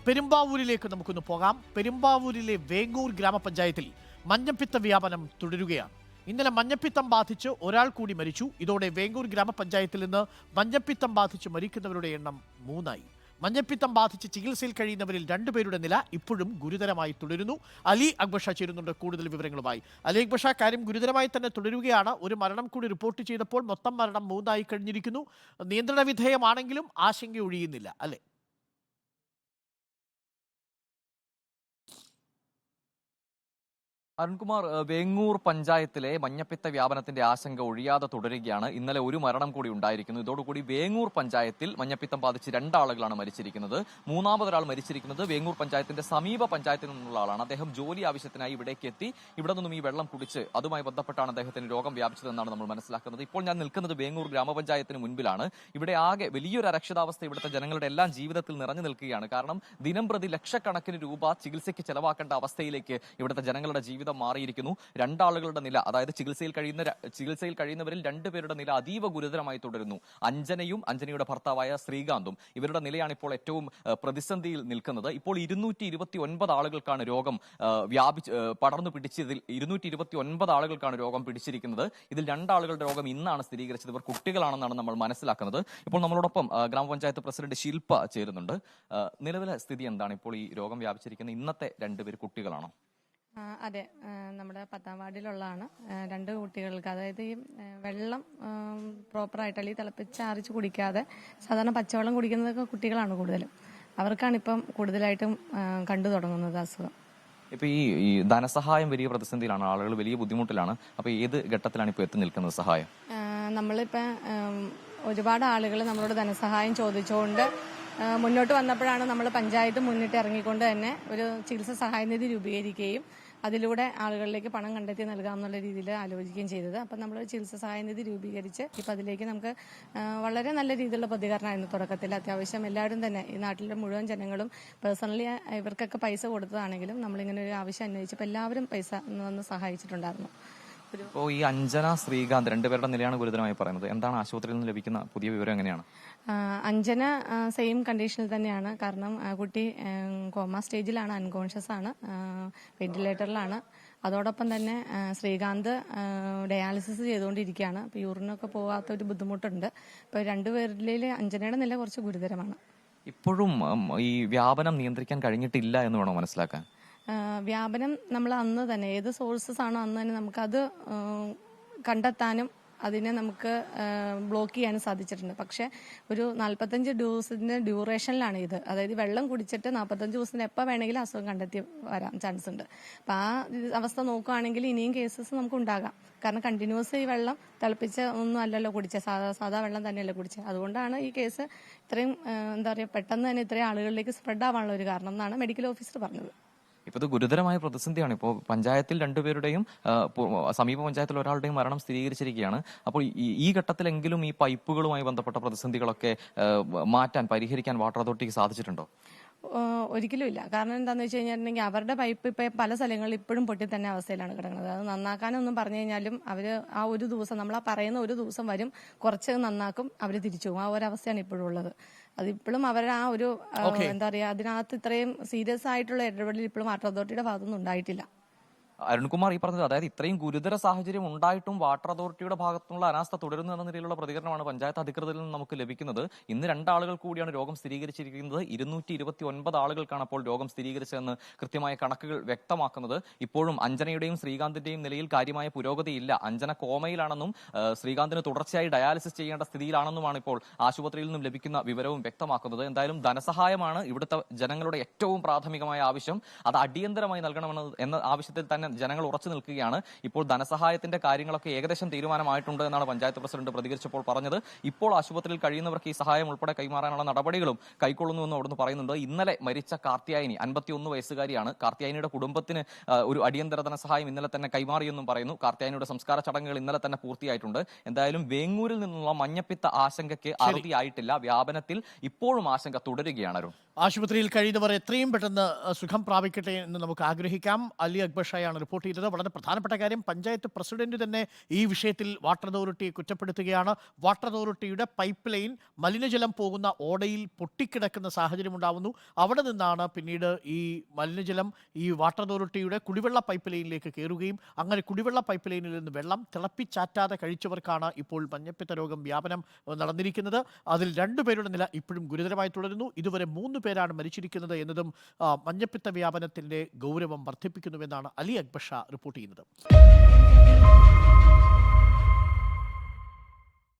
പെരുമ്പാവൂരിലേക്ക് നമുക്കൊന്ന് പോകാം. പെരുമ്പാവൂരിലെ വേങ്ങൂർ ഗ്രാമപഞ്ചായത്തിൽ മഞ്ഞപ്പിത്ത വ്യാപനം തുടരുകയാണ്. ഇന്നലെ മഞ്ഞപ്പിത്തം ബാധിച്ച് ഒരാൾ കൂടി മരിച്ചു. ഇതോടെ വേങ്ങൂർ ഗ്രാമപഞ്ചായത്തിൽ നിന്ന് മഞ്ഞപ്പിത്തം ബാധിച്ച് മരിക്കുന്നവരുടെ എണ്ണം 3ആയി. മഞ്ഞപ്പിത്തം ബാധിച്ച് ചികിത്സയിൽ കഴിയുന്നവരിൽ 2 പേരുടെ നില ഇപ്പോഴും ഗുരുതരമായി തുടരുന്നു. അലി അക്ബർ ഷാ ചേരുന്നുണ്ട് കൂടുതൽ വിവരങ്ങളുമായി. അലി അക്ബർ ഷാ, കാര്യം ഗുരുതരമായി തന്നെ തുടരുകയാണ്. ഒരു മരണം കൂടി റിപ്പോർട്ട് ചെയ്തപ്പോൾ മൊത്തം മരണം 3ആയി കഴിഞ്ഞിരിക്കുന്നു. നിയന്ത്രണ വിധേയമാണെങ്കിലും ആശങ്ക ഒഴിയുന്നില്ല അല്ലേ? അരുൺകുമാർ, വേങ്ങൂർ പഞ്ചായത്തിലെ മഞ്ഞപ്പിത്ത വ്യാപനത്തിന്റെ ആശങ്ക ഒഴിയാതെ തുടരുകയാണ്. ഇന്നലെ ഒരു മരണം കൂടി ഉണ്ടായിരിക്കുന്നു. ഇതോടുകൂടി വേങ്ങൂർ പഞ്ചായത്തിൽ മഞ്ഞപ്പിത്തം ബാധിച്ച് 2 ആളുകളാണ് മരിച്ചിരിക്കുന്നത്. മൂന്നാമതൊരാൾ മരിച്ചിരിക്കുന്നത് വേങ്ങൂർ പഞ്ചായത്തിന്റെ സമീപ പഞ്ചായത്തിൽ നിന്നുള്ള ആളാണ്. അദ്ദേഹം ജോലി ആവശ്യത്തിനായി ഇവിടേക്ക് എത്തി. ഇവിടെ നിന്നും ഈ വെള്ളം കുടിച്ച് അതുമായി ബന്ധപ്പെട്ടാണ് അദ്ദേഹത്തിന് രോഗം വ്യാപിച്ചതെന്നാണ് നമ്മൾ മനസ്സിലാക്കുന്നത്. ഇപ്പോൾ ഞാൻ നിൽക്കുന്നത് വേങ്ങൂർ ഗ്രാമപഞ്ചായത്തിന് മുൻപിലാണ്. ഇവിടെ ആകെ വലിയൊരു അരക്ഷിതാവസ്ഥ ഇവിടുത്തെ ജനങ്ങളുടെ എല്ലാം ജീവിതത്തിൽ നിറഞ്ഞു നിൽക്കുകയാണ്. കാരണം ദിനം പ്രതി ലക്ഷക്കണക്കിന് രൂപ ചികിത്സയ്ക്ക് ചെലവാക്കേണ്ട അവസ്ഥയിലേക്ക് ഇവിടുത്തെ ജനങ്ങളുടെ ജീവിതം മാറിയിരിക്കുന്നു. 2 ആളുകളുടെ നില, അതായത് ചികിത്സയിൽ കഴിയുന്നവരിൽ 2 പേരുടെ നില അതീവ ഗുരുതരമായി തുടരുന്നു. അഞ്ജനയുടെ ഭർത്താവായ ശ്രീകാന്തും. ഇവരുടെ നിലയാണ് ഇപ്പോൾ ഏറ്റവും പ്രതിസന്ധിയിൽ നിൽക്കുന്നത്. ഇപ്പോൾ 229 ആളുകൾക്കാണ് രോഗം പടർന്നു പിടിച്ചതിൽ 229 ആളുകൾക്കാണ് രോഗം പിടിച്ചിരിക്കുന്നത്. ഇതിൽ 2 ആളുകളുടെ രോഗം ഇന്നാണ് സ്ഥിരീകരിച്ചത്. ഇവർ കുട്ടികളാണെന്നാണ് നമ്മൾ മനസ്സിലാക്കുന്നത്. ഇപ്പോൾ നമ്മളോടൊപ്പം ഗ്രാമപഞ്ചായത്ത് പ്രസിഡന്റ് ശില്പ ചേരുന്നുണ്ട്. നിലവിലെ സ്ഥിതി എന്താണ്? ഇപ്പോൾ ഈ രോഗം വ്യാപിച്ചിരിക്കുന്ന ഇന്നത്തെ 2 പേര് കുട്ടികളാണോ? അതെ, നമ്മുടെ 10ാം വാർഡിലുള്ളതാണ്. 2 കുട്ടികൾക്ക്, അതായത് ഈ വെള്ളം പ്രോപ്പറായിട്ട് അല്ലെങ്കിൽ തിളപ്പിച്ചാറിച്ച് കുടിക്കാതെ സാധാരണ പച്ചവെള്ളം കുടിക്കുന്നതൊക്കെ കുട്ടികളാണ് കൂടുതലും. അവർക്കാണ് ഇപ്പം കൂടുതലായിട്ടും കണ്ടു തുടങ്ങുന്നത് അസുഖം. ഇപ്പൊ ഈ ധനസഹായം വലിയ പ്രതിസന്ധിയിലാണ്, ആളുകൾ വലിയ ബുദ്ധിമുട്ടിലാണ്. അപ്പൊ ഏത് ഘട്ടത്തിലാണ് ഇപ്പൊ എത്തി നിൽക്കുന്നത് സഹായം? നമ്മളിപ്പോ ഒരുപാട് ആളുകൾ നമ്മളോട് ധനസഹായം ചോദിച്ചുകൊണ്ട് മുന്നോട്ട് വന്നപ്പോഴാണ് നമ്മൾ പഞ്ചായത്ത് മുന്നിട്ട് ഇറങ്ങിക്കൊണ്ട് തന്നെ ഒരു ചികിത്സാ സഹായനിധി രൂപീകരിക്കുകയും അതിലൂടെ ആളുകളിലേക്ക് പണം കണ്ടെത്തി നൽകാമെന്നുള്ള രീതിയിൽ ആലോചിക്കുകയും ചെയ്തത്. അപ്പം നമ്മൾ ചികിത്സാ സഹായനിധി രൂപീകരിച്ച് ഇപ്പം അതിലേക്ക് നമുക്ക് വളരെ നല്ല രീതിയിലുള്ള പ്രതികരണമായിരുന്നു തുടക്കത്തിൽ. അത്യാവശ്യം എല്ലാവരും തന്നെ ഈ നാട്ടിലെ മുഴുവൻ ജനങ്ങളും പേഴ്സണലി ഇവർക്കൊക്കെ പൈസ കൊടുത്തതാണെങ്കിലും നമ്മളിങ്ങനെ ഒരു ആവശ്യം അന്വേഷിച്ചപ്പോൾ എല്ലാവരും പൈസ വന്ന് സഹായിച്ചിട്ടുണ്ടായിരുന്നു. ഇപ്പോൾ ഈ അഞ്ജന, ശ്രീകാന്ത് 2 പേരുടെ നിലയാണ് ഗുരുതരമായി പറയുന്നത്. എന്താണ് ആശുപത്രിയിൽ നിന്ന് ലഭിക്കുന്ന പുതിയ വിവരം? എങ്ങനെയാണ്? അഞ്ജന സെയിം കണ്ടീഷനിൽ തന്നെയാണ്. കാരണം കുട്ടി കോമ സ്റ്റേജിലാണ്, അൺകോൺഷ്യസ് ആണ്, വെന്റിലേറ്ററിലാണ്. അതോടൊപ്പം തന്നെ ശ്രീകാന്ത് ഡയാലിസിസ് ചെയ്തുകൊണ്ടിരിക്കുകയാണ്. അപ്പോൾ യൂറിനൊക്കെ പോകാത്ത ഒരു ബുദ്ധിമുട്ടുണ്ട്. ഇപ്പോൾ 2 പേരിൽ അഞ്ജനയുടെ നില കുറച്ച് ഗുരുതരമാണ്. ഇപ്പോഴും ഈ വ്യാപനം നിയന്ത്രിക്കാൻ കഴിഞ്ഞിട്ടില്ല എന്ന് വേണോ മനസ്സിലാക്കാൻ? വ്യാപനം നമ്മൾ അന്ന് തന്നെ ഏത് സോഴ്സസ് ആണോ അന്ന് തന്നെ നമുക്കത് കണ്ടെത്താനും അതിനെ നമുക്ക് ബ്ലോക്ക് ചെയ്യാനും സാധിച്ചിട്ടുണ്ട്. പക്ഷെ ഒരു 45 ദിവസത്തിന്റെ ഡ്യൂറേഷനിലാണ് ഇത്. അതായത് വെള്ളം കുടിച്ചിട്ട് 45 ദിവസത്തിന് എപ്പോൾ വേണമെങ്കിലും അസുഖം കണ്ടെത്തി വരാൻ ചാൻസ് ഉണ്ട്. അപ്പം ആ അവസ്ഥ നോക്കുകയാണെങ്കിൽ ഇനിയും കേസസ് നമുക്ക് ഉണ്ടാകാം. കാരണം കണ്ടിന്യൂസ് ഈ വെള്ളം തിളപ്പിച്ച ഒന്നും അല്ലല്ലോ കുടിച്ചത്, സാധാ വെള്ളം തന്നെയല്ലേ കുടിച്ചത്. അതുകൊണ്ടാണ് ഈ കേസ് ഇത്രയും എന്താ പറയുക പെട്ടെന്ന് തന്നെ ഇത്രയും ആളുകളിലേക്ക് സ്പ്രെഡ് ആവാനുള്ള ഒരു കാരണം എന്നാണ് മെഡിക്കൽ ഓഫീസർ പറഞ്ഞത്. ഇപ്പൊ ഇത് ഗുരുതരമായ പ്രതിസന്ധിയാണ്. ഇപ്പോൾ പഞ്ചായത്തിൽ 2 പേരുടെയും സമീപ പഞ്ചായത്തിൽ ഒരാളുടെയും മരണം സ്ഥിരീകരിച്ചിരിക്കുകയാണ്. അപ്പോൾ ഈ ഘട്ടത്തിലെങ്കിലും ഈ പൈപ്പുകളുമായി ബന്ധപ്പെട്ട പ്രതിസന്ധികളൊക്കെ പരിഹരിക്കാൻ വാട്ടർ അതോറിറ്റിക്ക് സാധിച്ചിട്ടുണ്ടോ? ഒരിക്കലും ഇല്ല. കാരണം എന്താണെന്ന് വെച്ച് കഴിഞ്ഞിട്ടുണ്ടെങ്കിൽ അവരുടെ പൈപ്പ് ഇപ്പം പല സ്ഥലങ്ങളിൽ ഇപ്പോഴും പൊട്ടി തന്നെ അവസ്ഥയിലാണ് കിടക്കുന്നത്. അത് നന്നാക്കാനൊന്നും പറഞ്ഞു കഴിഞ്ഞാലും അവർ ആ ഒരു ദിവസം, നമ്മൾ ആ പറയുന്ന ഒരു ദിവസം വരും, കുറച്ച് നന്നാക്കും, അവർ തിരിച്ചു പോകും. ആ ഒരു അവസ്ഥയാണ് ഇപ്പോഴും ഉള്ളത്. അതിപ്പോഴും അവരുടെ ആ ഒരു എന്താ പറയുക, അതിനകത്ത് ഇത്രയും സീരിയസ് ആയിട്ടുള്ള ഇടപെടൽ ഇപ്പോഴും വാട്ടർ അതോറിറ്റിയുടെ ഭാഗത്തൊന്നും ഉണ്ടായിട്ടില്ല. അരുൺകുമാർ ഈ പറഞ്ഞത്, അതായത് ഇത്രയും ഗുരുതര സാഹചര്യം ഉണ്ടായിട്ടും വാട്ടർ അതോറിറ്റിയുടെ ഭാഗത്തുനിന്നുള്ള അനാസ്ഥ തുടരുന്നു എന്ന നിലയിലുള്ള പ്രതികരണമാണ് പഞ്ചായത്ത് അധികൃതരിൽ നിന്ന് നമുക്ക് ലഭിക്കുന്നത്. ഇന്ന് 2 ആളുകൾ കൂടിയാണ് രോഗം സ്ഥിരീകരിച്ചിരിക്കുന്നത്. 229 ആളുകൾക്കാണ് അപ്പോൾ രോഗം സ്ഥിരീകരിച്ചതെന്ന് കൃത്യമായ കണക്കുകൾ വ്യക്തമാക്കുന്നത്. ഇപ്പോഴും അഞ്ജനയുടെയും ശ്രീകാന്തിന്റെയും നിലയിൽ കാര്യമായ പുരോഗതിയില്ല. അഞ്ജന കോമയിലാണെന്നും ശ്രീകാന്തിന് തുടർച്ചയായി ഡയാലിസിസ് ചെയ്യേണ്ട സ്ഥിതിയിലാണെന്നുമാണ് ഇപ്പോൾ ആശുപത്രിയിൽ നിന്നും ലഭിക്കുന്ന വിവരവും വ്യക്തമാക്കുന്നത്. എന്തായാലും ധനസഹായമാണ് ഇവിടുത്തെ ജനങ്ങളുടെ ഏറ്റവും പ്രാഥമികമായ ആവശ്യം. അത് അടിയന്തരമായി നൽകണമെന്ന് എന്ന ആവശ്യത്തിൽ തന്നെ ജനങ്ങൾ ഉറച്ചു നിൽക്കുകയാണ്. ഇപ്പോൾ ധനസഹായത്തിന്റെ കാര്യങ്ങളൊക്കെ ഏകദേശം തീരുമാനമായിട്ടുണ്ട് എന്നാണ് പഞ്ചായത്ത് പ്രസിഡന്റ് പ്രതികരിച്ചപ്പോൾ പറഞ്ഞത്. ഇപ്പോൾ ആശുപത്രിയിൽ കഴിയുന്നവർക്ക് ഈ സഹായം ഉൾപ്പെടെ കൈമാറാനുള്ള നടപടികളും കൈക്കൊള്ളുന്നുവെന്ന് അവിടുന്ന് പറയുന്നുണ്ട്. ഇന്നലെ മരിച്ച കാർത്തിയായനി 51 വയസ്സുകാരിയാണ്. കാർത്തിയായനിയുടെ കുടുംബത്തിന് ഒരു അടിയന്തര ധനസഹായം ഇന്നലെ തന്നെ കൈമാറിയെന്നും പറയുന്നു. കാർത്തിയായനിയുടെ സംസ്കാര ചടങ്ങുകൾ ഇന്നലെ തന്നെ പൂർത്തിയായിട്ടുണ്ട്. എന്തായാലും വേങ്ങൂരിൽ നിന്നുള്ള മഞ്ഞപ്പിത്ത ആശങ്കയ്ക്ക് അറുതിയായിട്ടില്ല. വ്യാപനത്തിൽ ഇപ്പോഴും ആശങ്ക തുടരുകയാണ്. അരുൺ, ആശുപത്രിയിൽ കഴിയുന്നവർ എത്രയും പെട്ടെന്ന് സുഖം പ്രാപിക്കട്ടെ എന്ന് നമുക്ക് ആഗ്രഹിക്കാം. അലി അക്ബർ ഷായാണ് റിപ്പോർട്ട് ചെയ്തത്. വളരെ പ്രധാനപ്പെട്ട കാര്യം, പഞ്ചായത്ത് പ്രസിഡന്റ് തന്നെ ഈ വിഷയത്തിൽ വാട്ടർ അതോറിറ്റിയെ കുറ്റപ്പെടുത്തുകയാണ്. വാട്ടർ അതോറിറ്റിയുടെ പൈപ്പ് ലൈൻ മലിനജലം പോകുന്ന ഓടയിൽ പൊട്ടിക്കിടക്കുന്ന സാഹചര്യം ഉണ്ടാവുന്നു. അവിടെ നിന്നാണ് പിന്നീട് ഈ മലിനജലം ഈ വാട്ടർ അതോറിറ്റിയുടെ കുടിവെള്ള പൈപ്പ് ലൈനിലേക്ക് കയറുകയും അങ്ങനെ കുടിവെള്ള പൈപ്പ് ലൈനിൽ നിന്ന് വെള്ളം തിളപ്പിച്ചാറ്റാതെ കഴിച്ചവർക്കാണ് ഇപ്പോൾ മഞ്ഞപ്പിത്ത രോഗം വ്യാപനം നടന്നിരിക്കുന്നത്. അതിൽ 2 പേരുടെ നില ഇപ്പോഴും ഗുരുതരമായി തുടരുന്നു. ഇതുവരെ 3 പേരാണ് മരിച്ചിരിക്കുന്നത് എന്നതും മഞ്ഞപ്പിത്ത വ്യാപനത്തിന്റെ ഗൗരവം വർദ്ധിപ്പിക്കുന്നുവെന്നാണ് അലി അക്ബർ ഷാ റിപ്പോർട്ട് ചെയ്യുന്നത്.